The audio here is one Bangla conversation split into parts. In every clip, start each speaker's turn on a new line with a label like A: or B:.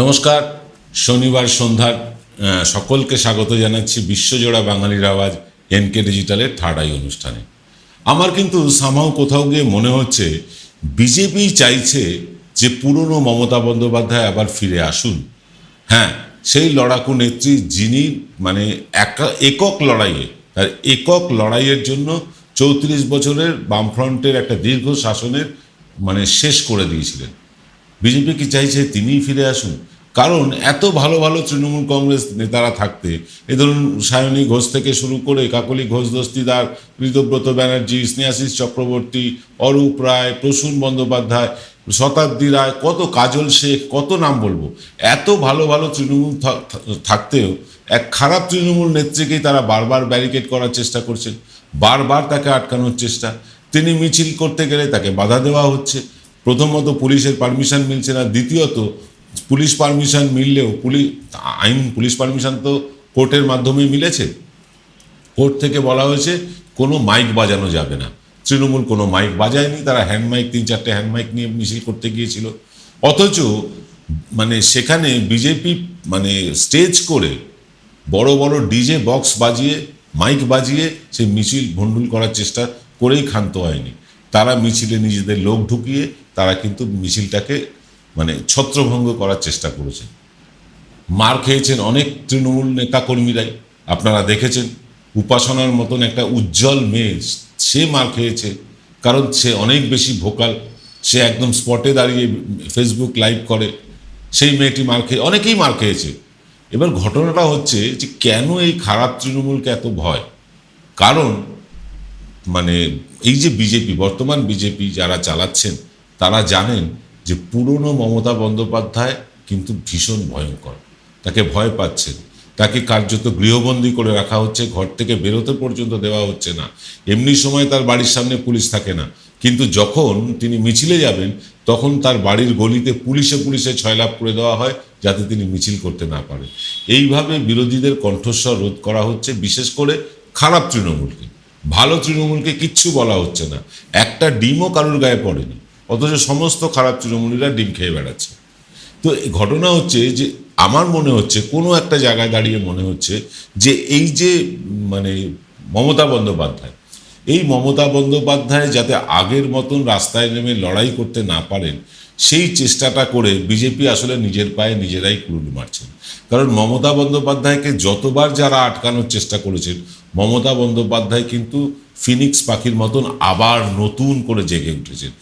A: নমস্কার। শনিবার সন্ধ্যার সকলকে স্বাগত জানাচ্ছি বিশ্বজোড়া বাঙালির আওয়াজ এনকে ডিজিটালের থার্ড আই অনুষ্ঠানে। আমার কিন্তু সামহাও কোথাও গিয়ে মনে হচ্ছে বিজেপি চাইছে যে পুরনো মমতা বন্দ্যোপাধ্যায় আবার ফিরে আসুন। হ্যাঁ, সেই লড়াকু নেত্রী যিনি মানে একক লড়াইয়ে, তার একক লড়াইয়ের জন্য 34 বছরের বামফ্রন্টের একটা দীর্ঘ শাসনের শেষ করে দিয়েছিলেন। বিজেপি কি চাইছে তিনিই ফিরে আসুন? কারণ এত ভালো ভালো তৃণমূল কংগ্রেস নেতারা থাকতে, এই ধরুন সায়নী ঘোষ থেকে শুরু করে কাকলি ঘোষ দস্তিদার, ঋতব্রত ব্যানার্জি, স্নেহাশিস চক্রবর্তী, অরূপ রায়, প্রসূন বন্দ্যোপাধ্যায়, শতাব্দী রায়, কত কাজল শেখ, কত নাম বলবো। এত ভালো ভালো তৃণমূল থাকতেও এক খারাপ তৃণমূল নেত্রীকেই তারা বারবার ব্যারিকেড করার চেষ্টা করছেন, বারবার তাকে আটকানোর চেষ্টা। তিনি মিছিল করতে গেলে তাকে বাধা দেওয়া হচ্ছে। প্রথমত পুলিশের পারমিশন মিলছে না, দ্বিতীয়ত পুলিশ পারমিশন মিললেও পুলিশ পারমিশন তো কোর্টের মাধ্যমে মিলেছে। কোর্ট থেকে বলা হয়েছে কোনো মাইক বাজানো যাবে না। তৃণমূল কোনো মাইক বাজায়নি, তারা হ্যান্ড মাইক 3-4টে হ্যান্ড মাইক নিয়ে মিছিল করতে গিয়েছিল। অথচ সেখানে বিজেপি স্টেজ করে বড় বড় ডিজে বক্স বাজিয়ে, মাইক বাজিয়ে সে মিছিল ভণ্ডুল করার চেষ্টা করেই ক্ষান্ত হয়নি। তারা মিছিলে নিজেদের লোক ঢুকিয়ে তারা কিন্তু মিছিলটাকে ছত্রভঙ্গ করার চেষ্টা করেছেন। মার খেয়েছেন অনেক তৃণমূল নেতাকর্মীরাই, আপনারা দেখেছেন। উপাসনার মতন একটা উজ্জ্বল মেয়ে, সে মার খেয়েছে, কারণ সে অনেক বেশি ভোকাল। সে একদম স্পটে দাঁড়িয়ে ফেসবুক লাইভ করে। সেই মেয়েটি মার খেয়ে, অনেকেই মার খেয়েছে। এবার ঘটনাটা হচ্ছে যে কেন এই খারাপ তৃণমূলকে এত ভয়? কারণ এই যে বিজেপি, বর্তমান বিজেপি যারা চালাচ্ছেন, তারা জানেন যে পুরনো মমতা বন্দ্যোপাধ্যায় কিন্তু ভীষণ ভয়ঙ্কর। তাকে ভয় পাচ্ছেন, তাকে কার্যত গৃহবন্দী করে রাখা হচ্ছে, ঘর থেকে বেরোতে পর্যন্ত দেওয়া হচ্ছে না। এমনি সময় তার বাড়ির সামনে পুলিশ থাকে না, কিন্তু যখন তিনি মিছিলে যাবেন তখন তার বাড়ির গলিতে পুলিশে ছয়লাভ করে দেওয়া হয়, যাতে তিনি মিছিল করতে না পারেন। এইভাবে বিরোধীদের কণ্ঠস্বর রোধ করা হচ্ছে, বিশেষ করে খারাপ তৃণমূলকে। ভালো তৃণমূলকে কিচ্ছু বলা হচ্ছে না, একটা ডিমও কারুর গায়ে পড়েনি, অথচ সমস্ত খারাপ তৃণমূলীরা ডিম খেয়ে বেড়াচ্ছে। তো ঘটনা হচ্ছে যে আমার মনে হচ্ছে কোনো একটা জায়গায় দাঁড়িয়ে মনে হচ্ছে যে এই যে মমতা বন্দ্যোপাধ্যায়, এই মমতা বন্দ্যোপাধ্যায় যাতে আগের মতন রাস্তায় নেমে লড়াই করতে না পারেন, সেই চেষ্টাটা করে বিজেপি আসলে নিজের পায়ে নিজেরাই কুড়ুল মারছেন। কারণ মমতা বন্দ্যোপাধ্যায়কে যতবার যারা আটকানোর চেষ্টা করেছেন, মমতা বন্দ্যোপাধ্যায় কিন্তু ফিনিক্স পাখির মতন আবার নতুন করে জেগে উঠেছেন।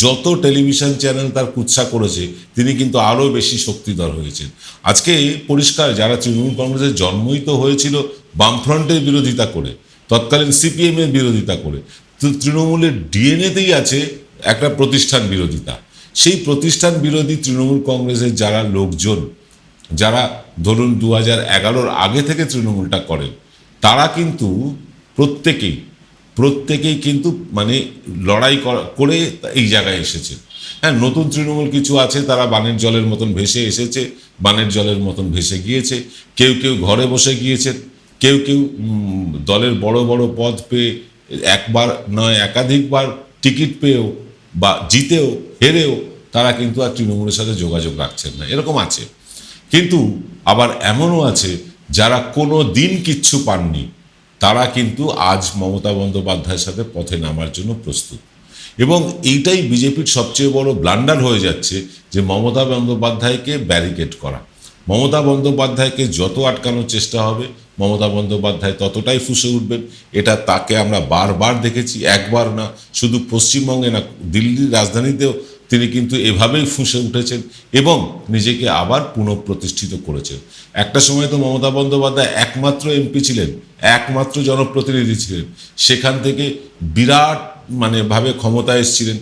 A: যত টেলিভিশন চ্যানেল তার কুৎসা করেছে, তিনি কিন্তু আরও বেশি শক্তিধর হয়েছেন। আজকে পরিষ্কার, যারা তৃণমূল কংগ্রেসের জন্মই তো হয়েছিল বামফ্রন্টের বিরোধিতা করে, তৎকালীন সিপিএমের বিরোধিতা করে। তৃণমূলের ডিএনএতেই আছে একটা প্রতিষ্ঠান বিরোধিতা। সেই প্রতিষ্ঠান বিরোধী তৃণমূল কংগ্রেসের যারা লোকজন, যারা ধরুন 2011-র আগে থেকে তৃণমূলটা করেন, তারা কিন্তু প্রত্যেকেই কিন্তু লড়াই করে এই জায়গায় এসেছে। হ্যাঁ, নতুন তৃণমূল কিছু আছে, তারা বানের জলের মতন ভেসে এসেছে, বানের জলের মতন ভেসে গিয়েছে। কেউ কেউ ঘরে বসে গিয়েছে, কেউ দলের বড় বড় পদ পেয়ে, একবার নয় একাধিকবার টিকিট পেয়েও বা জিতেও হেরেও তারা কিন্তু আর তৃণমূলের সাথে যোগাযোগ রাখছেন না, এরকম আছে। কিন্তু আবার এমনও আছে যারা কোনো দিন কিচ্ছু পাননি, তারা কিন্তু আজ মমতা বন্দ্যোপাধ্যায়ের সাথে পথে নামার জন্য প্রস্তুত। এবং এইটাই বিজেপির সবচেয়ে বড় ব্লান্ডার হয়ে যাচ্ছে, যে মমতা বন্দ্যোপাধ্যায়কে ব্যারিকেড করা। মমতা বন্দ্যোপাধ্যায়কে যত আটকানোর চেষ্টা হবে, মমতা বন্দ্যোপাধ্যায় ততটাই ফুঁসে উঠবেন। এটা তাকে আমরা বারবার দেখেছি, একবার না, শুধু পশ্চিমবঙ্গে না, দিল্লির রাজধানীতেও তিনি কিন্তু এভাবেই ফুঁসে উঠেছেন এবং নিজেকে আবার পুনঃপ্রতিষ্ঠিত করেছেন। একটা সময় তো মমতা বন্দ্যোপাধ্যায় একমাত্র এমপি ছিলেন, একমাত্র জনপ্রতিনিধি ছিলেন, সেখান থেকে বিরাট ভাবে ক্ষমতায় এসেছিলেন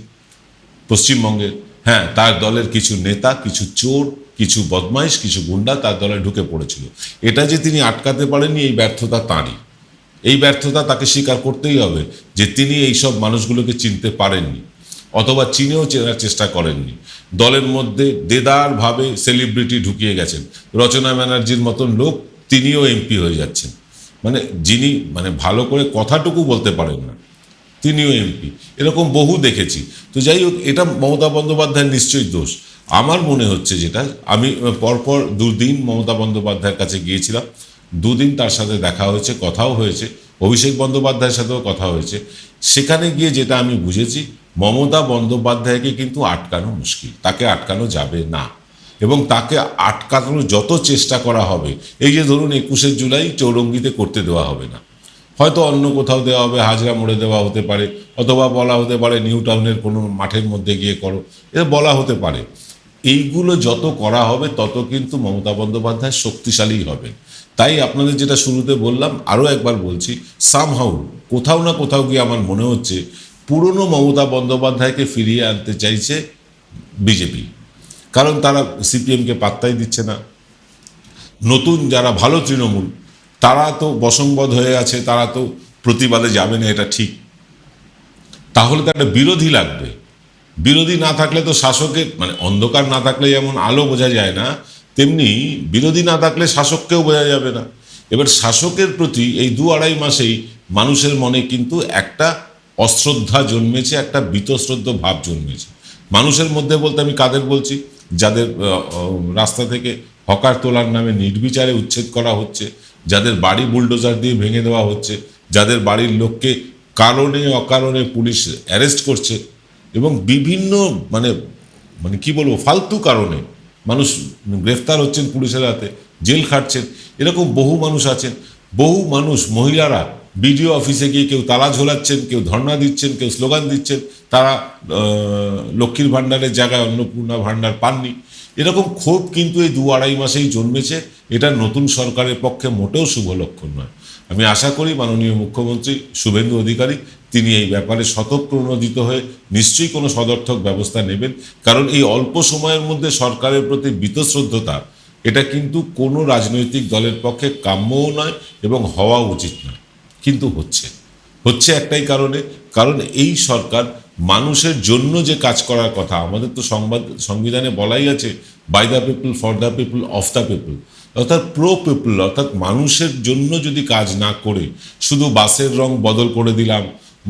A: পশ্চিমবঙ্গের। হ্যাঁ, তার দলের কিছু নেতা, কিছু চোর, কিছু বদমাইশ, কিছু গুন্ডা তার দলে ঢুকে পড়েছিল। এটা যে তিনি আটকাতে পারেননি, এই ব্যর্থতা তাঁরই। এই ব্যর্থতা তাকে স্বীকার করতেই হবে, যে তিনি এইসব মানুষগুলোকে চিনতে পারেননি, অথবা চিনেও চেনার চেষ্টা করেননি। দলের মধ্যে দেদারভাবে সেলিব্রিটি ঢুকিয়ে গেছেন। রচনা ব্যানার্জির মতন লোক, তিনিও এমপি হয়ে যাচ্ছেন। যিনি ভালো করে কথাটুকু বলতে পারেন না, তিনিও এমপি। এরকম বহু দেখেছি। তো যাই হোক, এটা মমতা বন্দ্যোপাধ্যায়ের নিশ্চয়ই দোষ। আমার মনে হচ্ছে যেটা, আমি পরপর দুদিন মমতা বন্দ্যোপাধ্যায়ের কাছে গিয়েছিলাম, দুদিন তার সাথে দেখা হয়েছে, কথাও হয়েছে, অভিষেক বন্দ্যোপাধ্যায়ের সাথেও কথা হয়েছে। সেখানে গিয়ে যেটা আমি বুঝেছি, মমতা বন্দ্যোপাধ্যায়কে কিন্তু আটকানো মুশকিল, তাকে আটকানো যাবে না। এবং তাকে আটকানোর যত চেষ্টা করা হবে, এই যে ধরুন 21শে জুলাই চৌরঙ্গিতে করতে দেওয়া হবে না, হয়তো অন্য কোথাও দেওয়া হবে, হাজরা মোড়ে দেওয়া হতে পারে, অথবা বলা হতে পারে নিউ টাউনের কোনো মাঠের মধ্যে গিয়ে করো, এটা বলা হতে পারে। এইগুলো যত করা হবে তত কিন্তু মমতা বন্দ্যোপাধ্যায় শক্তিশালী হবেন। তাই আপনাদের যেটা শুরুতে বললাম, আরও একবার বলছি, সামহাউ কোথাও না কোথাও গিয়ে আমার মনে হচ্ছে পুরনো মমতা বন্দ্যোপাধ্যায়কে ফিরিয়ে আনতে চাইছে বিজেপি। কারণ তারা সিপিএমকে পাত্তাই দিচ্ছে না। নতুন যারা ভালো তৃণমূল, তারা তো বশংবদ হয়ে আছে, তারা তো প্রতিবাদে যাবে না, এটা ঠিক। তাহলে তো একটা বিরোধী লাগবে। বিরোধী না থাকলে তো শাসকের, মানে অন্ধকার না থাকলে যেমন আলো বোঝা যায় না, তেমনি বিরোধী না থাকলে শাসককেও বোঝা যাবে না। এবার শাসকের প্রতি এই 2-2.5 মাসেই মানুষের মনে কিন্তু একটা অশ্রদ্ধা জন্মেছে, একটা বীতশ্রদ্ধ ভাব জন্মেছে মানুষের মধ্যে। বলতে আমি কাদের বলছি? যাদের রাস্তা থেকে হকার তোলার নামে নির্বিচারে উচ্ছেদ করা হচ্ছে, যাদের বাড়ি বুলডোজার দিয়ে ভেঙে দেওয়া হচ্ছে, যাদের বাড়ির লোককে কারণে অকারণে পুলিশ অ্যারেস্ট করছে, এবং বিভিন্ন মানে মানে কি বলবো, ফালতু কারণে মানুষ গ্রেফতার হচ্ছেন পুলিশের হাতে, জেল খাটছেন। এরকম বহু মানুষ আছেন। বহু মানুষ, মহিলারা বিডিও অফিসে গিয়ে কেউ তালা ঝোলাচ্ছেন, কেউ ধর্ণা দিচ্ছেন, কেউ স্লোগান দিচ্ছেন, তারা লক্ষ্মীর ভাণ্ডারের জায়গায় অন্নপূর্ণা ভাণ্ডার পাননি। এরকম ক্ষোভ কিন্তু এই 2-2.5 মাসেই জন্মেছে। এটা নতুন সরকারের পক্ষে মোটেও শুভ লক্ষণ নয়। আমি আশা করি মাননীয় মুখ্যমন্ত্রী শুভেন্দু অধিকারী তিনি এই ব্যাপারে স্বতঃপ্রণোদিত হয়ে নিশ্চয়ই কোনো সদর্থক ব্যবস্থা নেবেন। কারণ এই অল্প সময়ের মধ্যে সরকারের প্রতি বীতশ্রদ্ধতা, এটা কিন্তু কোনো রাজনৈতিক দলের পক্ষে কাম্যও নয় এবং হওয়া উচিত নয়, কিন্তু হচ্ছে একটাই কারণে, কারণ এই সরকার মানুষের জন্য যে কাজ করার কথা, আমাদের তো সংবিধানে বলাই আছে, by the people, for the people, of the people, অর্থাৎ প্রো পিপল, অর্থাৎ মানুষের জন্য যদি কাজ না করে শুধু বাসের রং বদল করে দিলাম,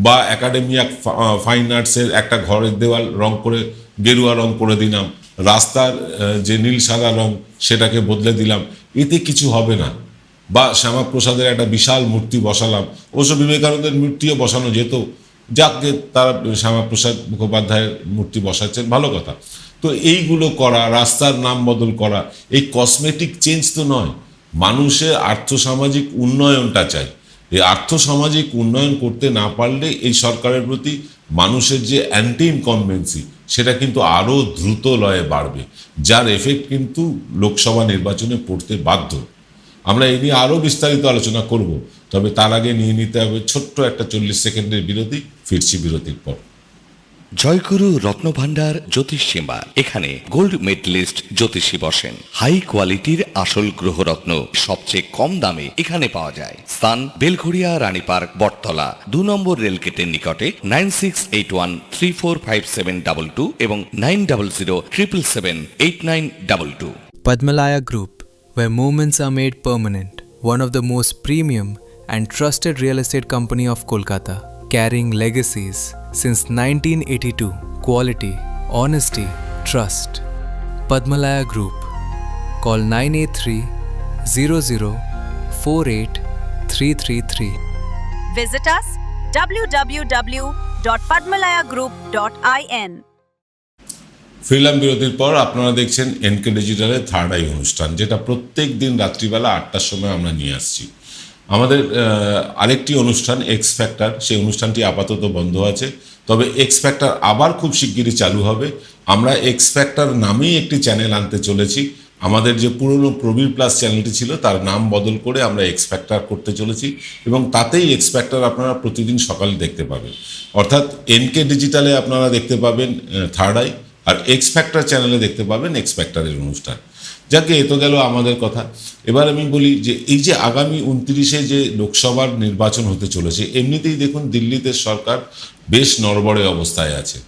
A: বা একাডেমি ফাইন আর্টসের একটা ঘরের দেওয়াল রং করে গেরুয়া রং করে দিলাম, রাস্তার যে নীল সাদা রং সেটাকে বদলে দিলাম, এতে কিছু হবে না। বা শ্যামাপ্রসাদের একটা বিশাল মূর্তি বসালাম, অবশ্য বিবেকানন্দের মূর্তিও বসানো যেত, যাকে তারা শ্যামাপ্রসাদ মুখোপাধ্যায়ের মূর্তি বসাচ্ছেন, ভালো কথা। তো এইগুলো করা, রাস্তার নাম বদল করা, এই কসমেটিক চেঞ্জ তো নয়, মানুষের আর্থসামাজিক উন্নয়নটা চাই। এই আর্থসামাজিক উন্নয়ন করতে না পারলে এই সরকারের প্রতি মানুষের যে অ্যান্টি ইনকমবেন্সি, সেটা কিন্তু আরও দ্রুত লয়ে বাড়বে, যার এফেক্ট কিন্তু লোকসভা নির্বাচনে পড়তে বাধ্য। আমরা এই নিয়ে আরও বিস্তারিত আলোচনা করব, তবে তার আগে নিয়ে নিতে হবে ছোট্ট একটা 40 সেকেন্ডের বিরতি। ফিরছি বিরতির পর।
B: জয়গুরু রত্নভান্ডার জ্যোতিষ সীমা, এখানে গোল্ড মেডেলিস্ট জ্যোতিষী বসেন। হাই কোয়ালিটির আসল গ্রহরত্ন সবচেয়ে কম দামে এখানে পাওয়া যায়। স্থান বেলঘড়িয়া, রানী পার্ক, বটতলা, 2 নম্বর রেলগেটের নিকটে। 9681345722 এবং 9007778922।
C: Padmalaya Group, where moments are made permanent, one of the most premium and trusted real estate company of Kolkata, carrying legacies since 1982. Quality, honesty, trust. Padmalaya Group. Call 983-00-48333.
D: Visit us www.padmalayagroup.in.
A: ফিরলাম বিরতির পর। আপনারা দেখছেন এনকে ডিজিটালের থার্ড আই অনুষ্ঠান, যেটা প্রত্যেক দিন রাত্রিবেলা 8টার সময় আমরা নিয়ে আসছি। আমাদের আরেকটি অনুষ্ঠান এক্স ফ্যাক্টর, সেই অনুষ্ঠানটি আপাতত বন্ধ আছে, তবে এক্স ফ্যাক্টর আবার খুব শিগগিরই চালু হবে। আমরা এক্স ফ্যাক্টর নামেই একটি চ্যানেল আনতে চলেছি। আমাদের যে পুরনো প্রবীর প্লাস চ্যানেলটি ছিল তার নাম বদল করে আমরা এক্স ফ্যাক্টর করতে চলেছি, এবং তাতেই এক্স ফ্যাক্টর আপনারা প্রতিদিন সকালে দেখতে পাবেন। অর্থাৎ এনকে ডিজিটালে আপনারা দেখতে পাবেন থার্ড আই, আর এক্স ফ্যাক্টর চ্যানেলে দেখতে পাবেন এক্স ফ্যাক্টরের অনুষ্ঠান। যাকে এ তো গেল আমাদের কথা। এবার আমি বলি যে এই যে আগামী 29শে যে লোকসভার নির্বাচন হতে চলেছে, এমনিতেই দেখুন দিল্লিতে সরকার বেশ নড়বড়ে অবস্থায় আছে।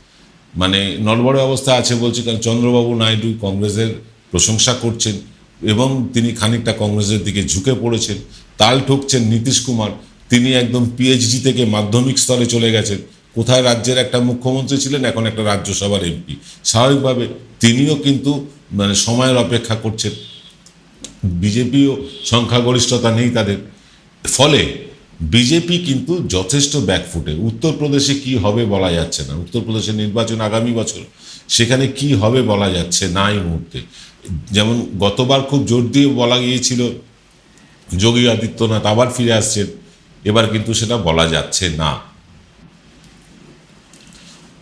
A: মানে নড়বড়ে অবস্থায় আছে বলছি কারণ চন্দ্রবাবু নাইডু কংগ্রেসের প্রশংসা করছেন এবং তিনি খানিকটা কংগ্রেসের দিকে ঝুঁকে পড়েছেন। তাল ঠুকছেন নীতিশ কুমার, তিনি একদম পিএইচডি থেকে মাধ্যমিক স্তরে চলে গেছেন, কোথায় রাজ্যের একটা মুখ্যমন্ত্রী ছিলেন, এখন একটা রাজ্যসভার এমপি। স্বাভাবিকভাবে তিনিও কিন্তু মানে সময়ের অপেক্ষা করছেন। বিজেপিও সংখ্যাগরিষ্ঠতা নেই তাদের, ফলে বিজেপি কিন্তু যথেষ্ট ব্যাকফুটে। উত্তরপ্রদেশে কি হবে বলা যাচ্ছে না, উত্তরপ্রদেশের নির্বাচন আগামী বছর, সেখানে কি হবে বলা যাচ্ছে না এই মুহূর্তে। যেমন গতবার খুব জোর দিয়ে বলা গিয়েছিল যোগী আদিত্যনাথ আবার ফিরে আসছেন, এবার কিন্তু সেটা বলা যাচ্ছে না।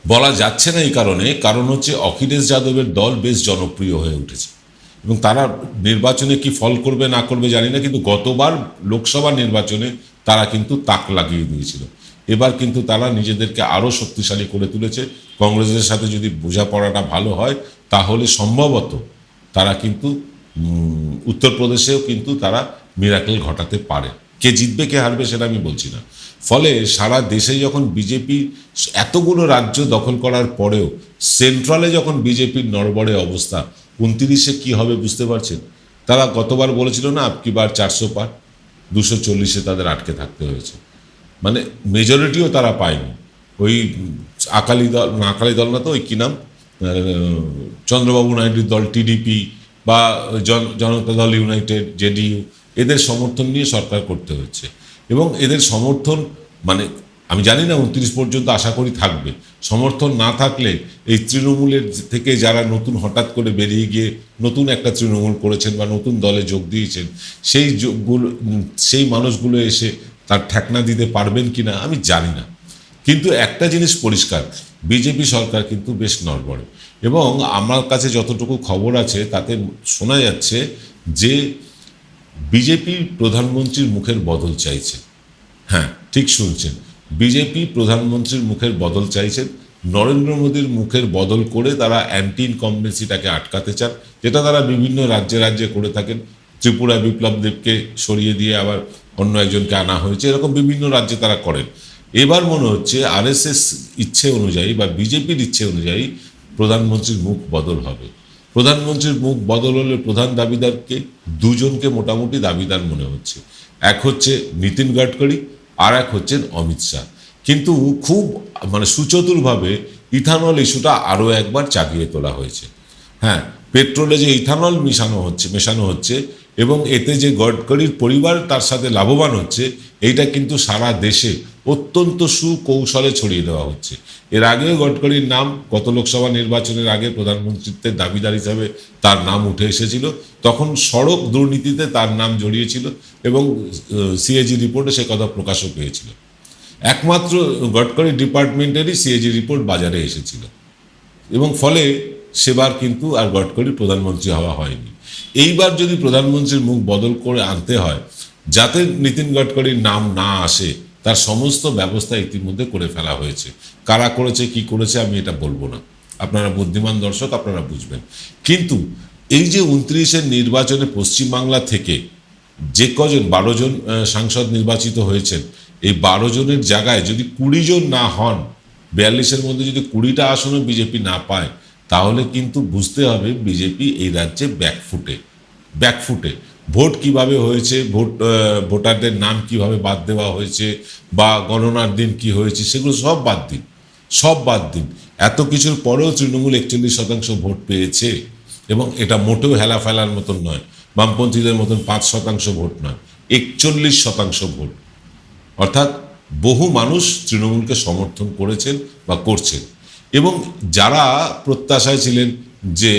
A: বলা যাচ্ছে না এই কারণ হচ্ছে অখিলেশ যাদবের দল বেশ জনপ্রিয় হয়ে উঠেছে এবং তারা নির্বাচনে কি ফল করবে না করবে জানি না, কিন্তু গতবার লোকসভা নির্বাচনে তারা কিন্তু তাক লাগিয়ে দিয়েছিল। এবার কিন্তু তারা নিজেদেরকে আরও শক্তিশালী করে তুলেছে। কংগ্রেসের সাথে যদি বোঝাপড়াটা ভালো হয় তাহলে সম্ভবত তারা কিন্তু উত্তরপ্রদেশেও কিন্তু তারা মিরাকেল ঘটাতে পারে। কে জিতবে কে হারবে সেটা আমি বলছি না। ফলে সারা দেশে যখন বিজেপি এতগুলো রাজ্য দখল করার পরেও সেন্ট্রালে যখন বিজেপির নড়বড়ে অবস্থা, 29-এ কী হবে বুঝতে পারছেন। তারা গতবার বলেছিল না আপকি বার 400 পার, 240-এ তাদের আটকে থাকতে হয়েছে। মানে মেজরিটিও তারা পায়নি। ওই আকালি দল না তো, ওই কী নাম, চন্দ্রবাবু নাইডুর দল টিডিপি বা জনতা দল ইউনাইটেড জেডিইউ, এদের সমর্থন নিয়ে সরকার করতে হচ্ছে। এবং এদের সমর্থন মানে আমি জানি না 29 পর্যন্ত আশা করি থাকবে। সমর্থন না থাকলে এই তৃণমূলের থেকে যারা নতুন হঠাৎ করে বেরিয়ে গিয়ে নতুন একটা তৃণমূল করেছেন বা নতুন দলে যোগ দিয়েছেন, সেই মানুষগুলো এসে তার ঠেকনা দিতে পারবেন কি না আমি জানি না। কিন্তু একটা জিনিস পরিষ্কার, বিজেপি সরকার কিন্তু বেশ নড়বড়ে। এবং আমার কাছে যতটুকু খবর আছে তাতে শোনা যাচ্ছে যে বিজেপি প্রধানমন্ত্রীর মুখের বদল চাইছে। হ্যাঁ, ঠিক শুনছেন, বিজেপি প্রধানমন্ত্রীর মুখের বদল চাইছেন। নরেন্দ্র মোদীর মুখের বদল করে তারা অ্যান্টি ইনকম্বেন্সিটাকে আটকাতে চান, যেটা তারা বিভিন্ন রাজ্যে রাজ্যে করে থাকেন। ত্রিপুরা বিপ্লব দেবকে সরিয়ে দিয়ে আবার অন্য একজনকে আনা হয়েছে, এরকম বিভিন্ন রাজ্যে তারা করেন। এবার মনে হচ্ছে আরএসএস ইচ্ছে অনুযায়ী বা বিজেপির ইচ্ছে অনুযায়ী প্রধানমন্ত্রীর মুখ বদল হবে। প্রধানমন্ত্রীর মুখ বদল হলে প্রধান দাবিদারকে দুজনকে মোটামুটি দাবিদার মনে হচ্ছে। এক হচ্ছে নীতিন গডকরি, আর এক হচ্ছেন অমিত শাহ। কিন্তু খুব মানে সুচতুরভাবে ইথানল ইস্যুটা আরও একবার চাগিয়ে তোলা হয়েছে। হ্যাঁ, পেট্রোলে যে ইথানল মেশানো হচ্ছে এবং এতে যে গডকরির পরিবার তার সাথে লাভবান হচ্ছে, এইটা কিন্তু সারা দেশে অত্যন্ত সুকৌশলে ছড়িয়ে দেওয়া হচ্ছে। এর আগেও গডকরির নাম গত লোকসভা নির্বাচনের আগে প্রধানমন্ত্রীত্বের দাবিদার হিসাবে তার নাম উঠে এসেছিল। তখন সড়ক দুর্নীতিতে তার নাম জড়িয়েছিল এবং সিএজি রিপোর্টে সে কথা প্রকাশও পেয়েছিল। একমাত্র গডকরি ডিপার্টমেন্টেরই সিএজি রিপোর্ট বাজারে এসেছিল এবং ফলে সেবার কিন্তু আর গডকরি প্রধানমন্ত্রী হওয়া হয়নি। এইবার যদি প্রধানমন্ত্রীর মুখ বদল করে আনতে হয় যাতে নীতিন গডকরির নাম না আসে, তার সমস্ত ব্যবস্থা ইতিমধ্যে করে ফেলা হয়েছে। কারা করেছে কি করেছে আমি এটা বলবো না, আপনারা বুদ্ধিমান দর্শক, আপনারা বুঝবেন। কিন্তু এই যে 29-এর নির্বাচনে পশ্চিমবাংলা থেকে যে কজন 12 জন সাংসদ নির্বাচিত হয়েছেন, এই 12 জনের জায়গায় যদি 20 জন না হন, 42-এর মধ্যে যদি 20টা আসনও বিজেপি না পায়, তাহলে কিন্তু বুঝতে হবে বিজেপি এই রাজ্যে ব্যাকফুটে। ভোট কিভাবে হয়েছে, ভোটারদের নাম কিভাবে বাদ দেওয়া হয়েছে বা গণনার দিন কি হয়েছে, সেগুলো সব বাদ দিন। এত কিছুর পরেও তৃণমূল 41% ভোট পেয়েছে এবং এটা মোটেও হেলা ফেলার মতন নয়, বামপন্থীদের মতন 5% ভোট নয়, 41% ভোট। অর্থাৎ বহু মানুষ তৃণমূলকে সমর্থন করেছেন বা করছেন। এবং যারা প্রত্যাশায় ছিলেন যে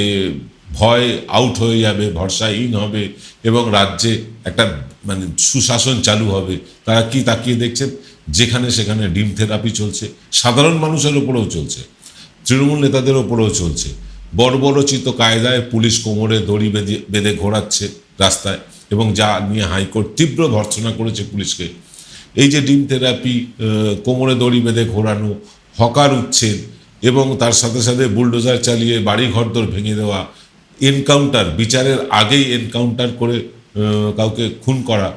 A: ভয় আউট হয়ে যাবে, ভরসাহীন হবে এবং রাজ্যে একটা মানে সুশাসন চালু হবে, তারা কি তাকিয়ে দেখছেন? যেখানে সেখানে ডিম থেরাপি চলছে, সাধারণ মানুষের ওপরেও চলছে, তৃণমূল নেতাদের ওপরেও চলছে। বর্বরচিত কায়দায় পুলিশ কোমরে দড়ি বেঁধে ঘোরাচ্ছে রাস্তায় এবং যা নিয়ে হাইকোর্ট তীব্র ভর্ৎসনা করেছে পুলিশকে। এই যে ডিম থেরাপি, কোমরে দড়ি বেঁধে ঘোরানো, হকার উচ্ছেদ এবং তার সাথে সাথে বুলডোজার চালিয়ে বাড়ি ঘরদোর ভেঙে দেওয়া, এনকাউন্টার, বিচারের আগেই এনকাউন্টার করে কাউকে খুন করা,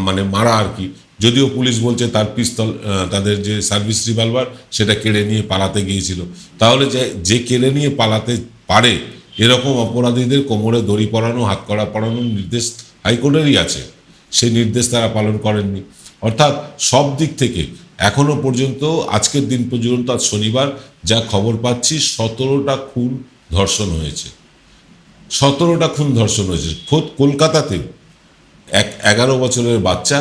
A: মানে মারা আর কি। যদিও পুলিশ বলছে তার পিস্তল, তাদের যে সার্ভিস রিভলভার, সেটা কেড়ে নিয়ে পালাতে গিয়েছিল। তাহলে যে কেড়ে নিয়ে পালাতে পারে এরকম অপরাধীদের কোমরে দড়ি পরানো, হাত কড়া পরানোর নির্দেশ হাইকোর্টেরই আছে, সেই নির্দেশ তারা পালন করেননি। অর্থাৎ সব দিক থেকে এখনো পর্যন্ত আজকের দিন পর্যন্ত, আজ শনিবার, যা খবর পাচ্ছি 17টা খুন ধর্ষণ হয়েছে। 17টা খুন ধর্ষণ হয়েছে। খোদ কলকাতাতেও 11 বছরের বাচ্চা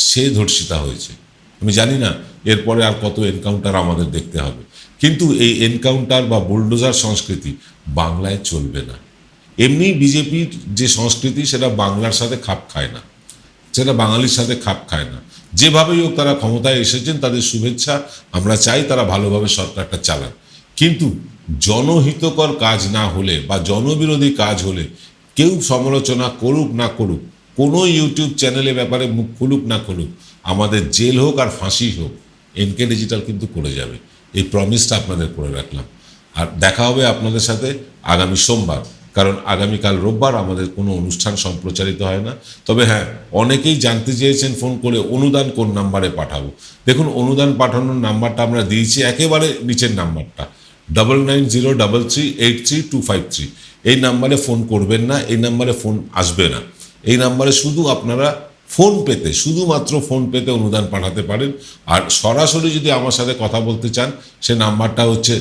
A: সে ধর্ষিতা হয়েছে। আমি জানি না এরপরে আর কত এনকাউন্টার আমাদের দেখতে হবে, কিন্তু এই এনকাউন্টার বা বুলডোজার সংস্কৃতি বাংলায় চলবে না। এমনি বিজেপির যে সংস্কৃতি সেটা বাংলার সাথে খাপ খায় না, সেটা বাঙালির সাথে খাপ খায় না। যেভাবেই হোক তারা ক্ষমতায় এসেছেন, তাদের শুভেচ্ছা, আমরা চাই তারা ভালোভাবে সরকারটা চালান, কিন্তু জনহিতকর কাজ না হলে বা জনবিরোধী কাজ হলে কেউ সমালোচনা করুক না করুক, কোনো ইউটিউব চ্যানেলের ব্যাপারে মুখ খুলুক না খুলুক, আমাদের জেল হোক আর ফাঁসি হোক, এনকে ডিজিটাল কিন্তু করে যাবে। এই প্রমিসটা আপনাদের করে রাখলাম। আর দেখা হবে আপনাদের সাথে আগামী সোমবার, কারণ আগামীকাল রোববার আমাদের কোনো অনুষ্ঠান সম্প্রচারিত হয় না। তবে হ্যাঁ, অনেকেই জানতে চেয়েছেন ফোন করে অনুদান কোন নাম্বারে পাঠাবো। দেখুন, অনুদান পাঠানোর নাম্বারটা আমরা দিয়েছি একেবারে নিচের নাম্বারটা 9903383253। এই নাম্বারে ফোন করবেন না, এই নাম্বারে ফোন আসবে না। এই নাম্বারে শুধু আপনারা ফোন পেতে, শুধুমাত্র ফোন পেতে অনুদান পাঠাতে পারেন। আর সরাসরি যদি আমার সাথে কথা বলতে চান, সে নাম্বারটা হচ্ছে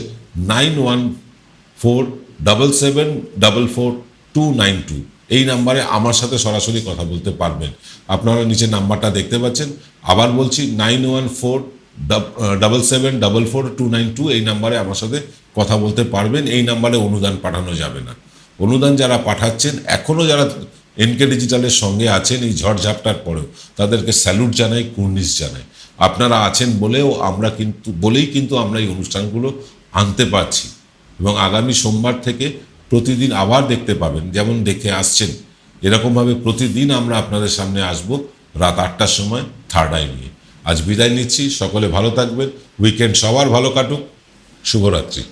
A: 9147744292। এই নাম্বারে আমার সাথে সরাসরি কথা বলতে পারবেন। আপনারা নিচে নাম্বারটা দেখতে পাচ্ছেন, আবার বলছি 9147744292। এই নাম্বারে আমার সাথে কথা বলতে পারবেন। এই নাম্বারে অনুদান পাঠানো যাবে না। অনুদান যারা পাঠাচ্ছেন, এখনও যারা এনকে ডিজিটালের সঙ্গে আছেন এই ঝড়ঝাপটার পরেও, তাদেরকে স্যালুট জানাই, কুর্নিশ জানাই। আপনারা আছেন বলেই কিন্তু আমরা এই অনুষ্ঠানগুলো আনতে পারছি। এবং আগামী সোমবার থেকে প্রতিদিন আবার দেখতে পাবেন, যেমন দেখে আসছেন এরকমভাবে প্রতিদিন আমরা আপনাদের সামনে আসব রাত 8টার সময় থার্ড আই নিয়ে। আজ বিদায় নিচ্ছি, সকলে ভালো থাকবেন, উইকেন্ড সবার ভালো কাটুক, শুভরাত্রি।